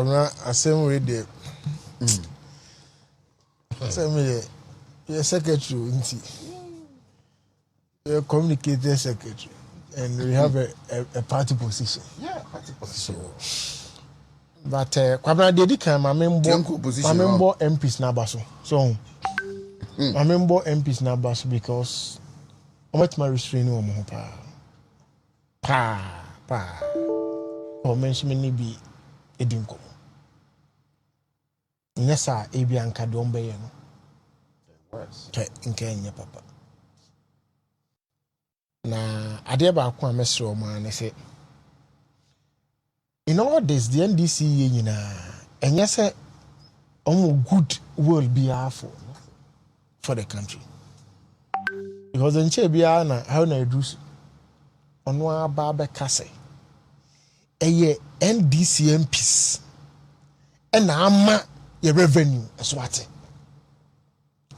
Kwamna asem we dey. Asem we secretary nti. Communicating secretary, and we have a party position. Yeah, party position. But Kwabena dedi kan my member MPs na baso. So my member MPs na baso because I'm at my restraining omo pa. O mention me bi edinko. Nyesa ebi anka de ombe ye no. Worse. Nke nya papa. Na ade ba ko amesre o ma ne say in all this the NDC nyina enye say good will be for the country because enche bia na how na reduce ono aba be kase eye NDC MPs and ama your revenue so ate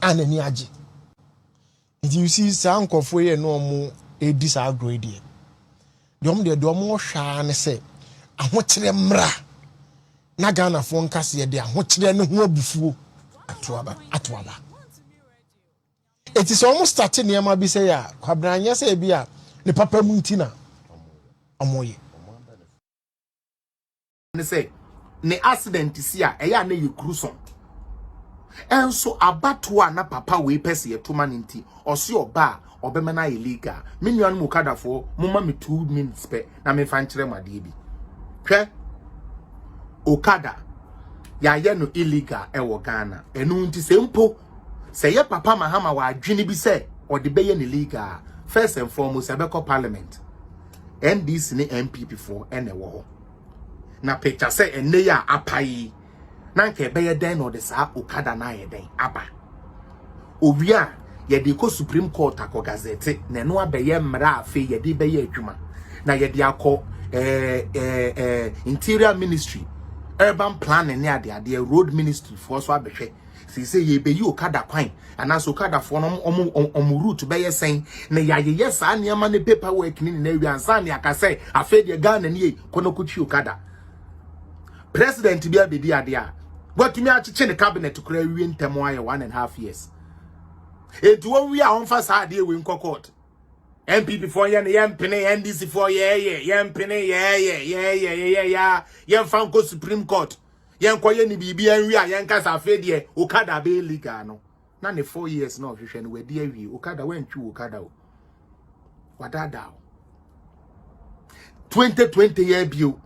anani age you see some nkofo ye no mo e disagree de dom hwa ne say ahokyere mra na Ghana fo nkase de ahokyere ne ho abufuo atoaba it is almost starting niam bi say ya kwabranya say bia ne papa mu ntina omoye ne say ne accident si a eya na ye cruson enso abato a na papa we pese ye toma nti ose oba obema na illegal me nuan mu kadafo moma me 2 minutes pe na me fa nkire made bi hwe okada ya ye no illegal e wo Ghana enu nti sempo se ye papa mahama wa adwene bi se ode beye ne legal first and foremost abeko parliament NDC ne MPP for ene wo ho na picture se enne ya apai na nke beye den no de sa okada na ye den aba owia ye de ko Supreme Court akọ gazette na no abeye mra afi ye de beye adwuma na ye de akọ Interior Ministry urban planning ne ade road ministry for so abehwe say ye be you okada kwan anaso okada for no omo route be yesen na ya sa niam ne paperwork ni na wi ansa ne aka say afa de Ghana ne kono kuchi okada president bia be di ade a watumi achiche ne cabinet kura wi ntem aye 1.5 years etu won wi a onfa sa ade we nko court MPP for ye pene NDC for ye pene ye fan ko Supreme Court yen koye ni bibi anwi a yen kasa afedie okada be legal no na ne 4 years na ohwehwe no wadi awie okada wantwi okada o wadada 2020 year bio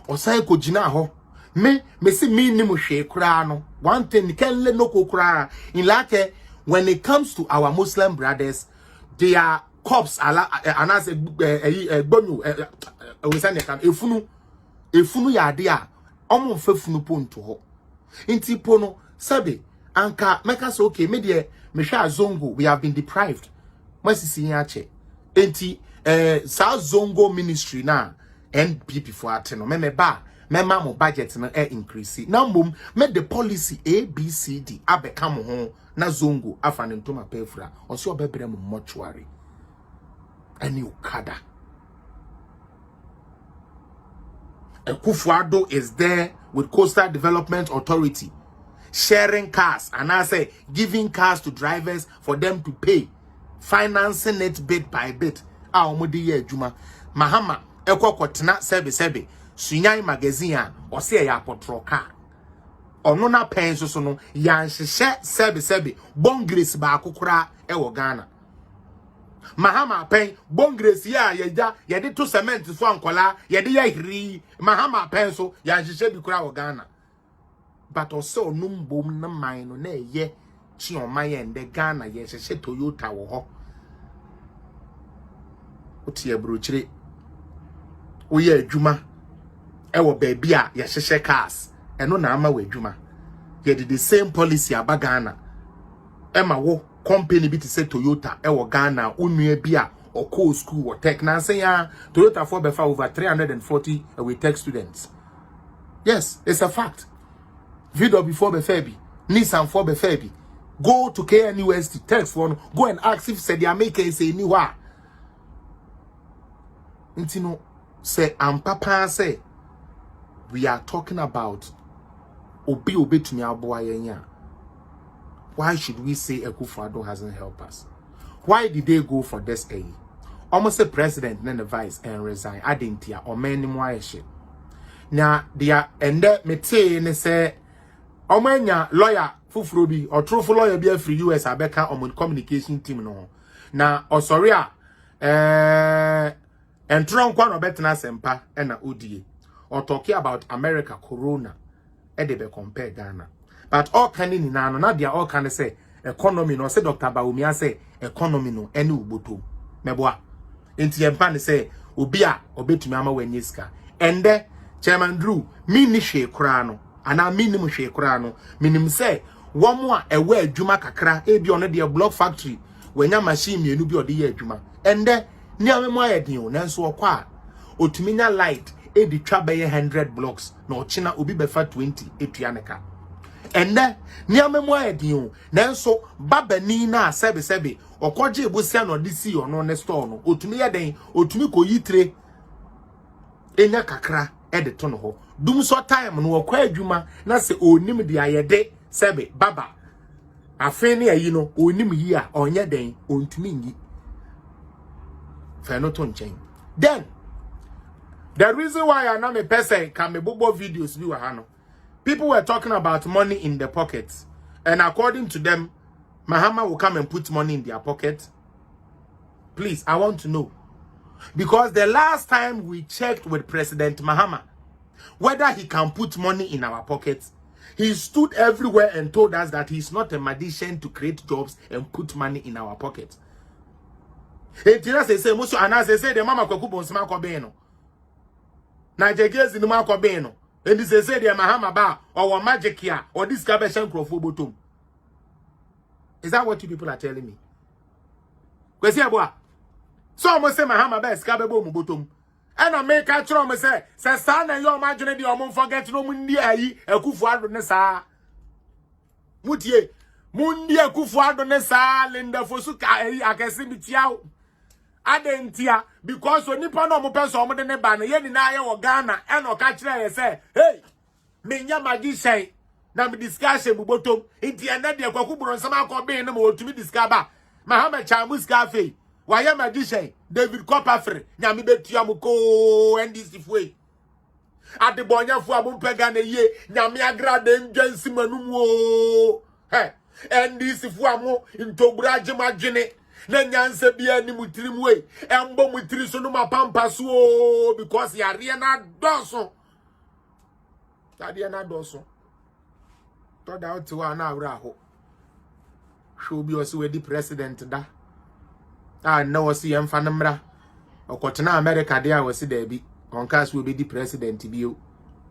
osai ko gina ho me si mi ni mo hwe kura no one thing can le no kokura in like when it comes to our Muslim brothers they are cops anas gbonu we say kan efunu ya ade a omo fafunu ponto ho nti po no sabe anka meka so okay me de me hwa zongo we have been deprived masisi ya che nti sa zongo ministry na NPP for ateno me ma mo budget no increase na mbom me the policy ABCD abeka mo ho na zongo afa ne ntoma pefra oso obebre mo mortuary ani okada Akufo is there with Coastal Development Authority sharing cars and I say giving cars to drivers for them to pay, financing it bit by bit. Omudi ye juma mahama ekokotena sebe sunyai magazine or say ya potro car ono na penso so no yan hyehyɛ sebe bongres ba akokora ewo Ghana mahama pen bongres ya ye de to cement fo ankola ye de ya hiri mahama pen so yan hyehyɛ bi kora wo Ghana but also numbom na man no na ye chi on man ye nde Ghana ye hyehyɛ Toyota wo ho otie brochire oye adwuma ewo baabi a ye hyehyɛ cars eno na ama we adwuma ye did the same policy aba Ghana ema wo company bi to say Toyota ewo Ghana onua bi a oko school or tech na say ya Toyota for befa over 340 we tech students. Yes, it's a fact. VW for befa bi, Nissan for befa bi. Go to KNUST tech for go and ask if say they make say ni wa. Ntino say am papa say we are talking about obi to me aboa. Why should we say Akufo Addo hasn't helped us? Why did they go for this A? Almost a president and the vice and resign. I didn't hear or many more shit. Now they are and that me say Omanya lawyer Fufrobi or truthful lawyer be free US Abeka on communication team no. Now or sorry and Trump one or better sempa and ODA or talking about America Corona edebe compare Ghana. But all can in nano na dia all can say economy no say Dr. Baumia say economy no any uboto meboa enti empa ne say obi a obetumi ama wanyiska ende Chairman Drew mini hwe kura no ana minimum hwe kura no minim say womo a ewe adwuma kakra e bi ono de block factory wanya machine mienu bi ode ye adwuma ende ni amemo ayedin o nanso okwa otumi nya light e di twa be 100 blocks na ochina obi befa 20 etua neka ende ni amemo ayedin o nanso babani na sebe okoje ebosia no de si ono ne store no otumi yeden otumi ko yitre enya kakra e de to no ho dum so time no okwa adwuma na se onim de ayede sebe baba afen ne ayi no onim yi a onye den ontumi ngi fa no to nchen. Then the reason why I am a person can me bobo videos bi wa ha no, people were talking about money in the pockets, and according to them Mahama will come and put money in their pocket. Please, I want to know, because the last time we checked with President Mahama whether he can put money in our pockets, he stood everywhere and told us that he's not a magician to create jobs and put money in our pockets. Etina say muso ana say the mama kwaku bonsima kwabe no na jegezi ni ma kwabe no endi say the Mahama ba or magic here or this kabeshan crofo bottom. Is that what you people are telling me? Kwesi aboa so almost say Mahama ba skabebo mu bottom. And I make a try say sa na your imagine the omon forget no mundi ayi Akufo Addo ne sa mutie mundi Akufo Addo ne sa linda fosu ka ayi akese bitiawo adentia because onipa no mo person omo de ne ba na ye ni na ye wo Ghana and o ka kire ye say hey menya magician na me discuss e bubotom nti ena de kwaku buro nsama akobe ne mo otumi discuss ba Mahama chamus cafe why magician David Copperfield nyame betua mu ko NDC fuwe ade bonyafo abumpega na ye nyame agrade ndwansi manum o he NDC fu amo ntobura agyemadwene na nyanse bia ni mutirim we embo mutiri so no mapampa so o because yare na doso tade na doso to da oti wa na awra ho show bi o se we di president da no wasi yemfa namra okotena America de a wasi da bi onkas we be di president bi o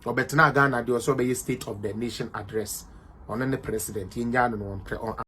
obetena Ghana de o so be state of the nation address on the president yin ja no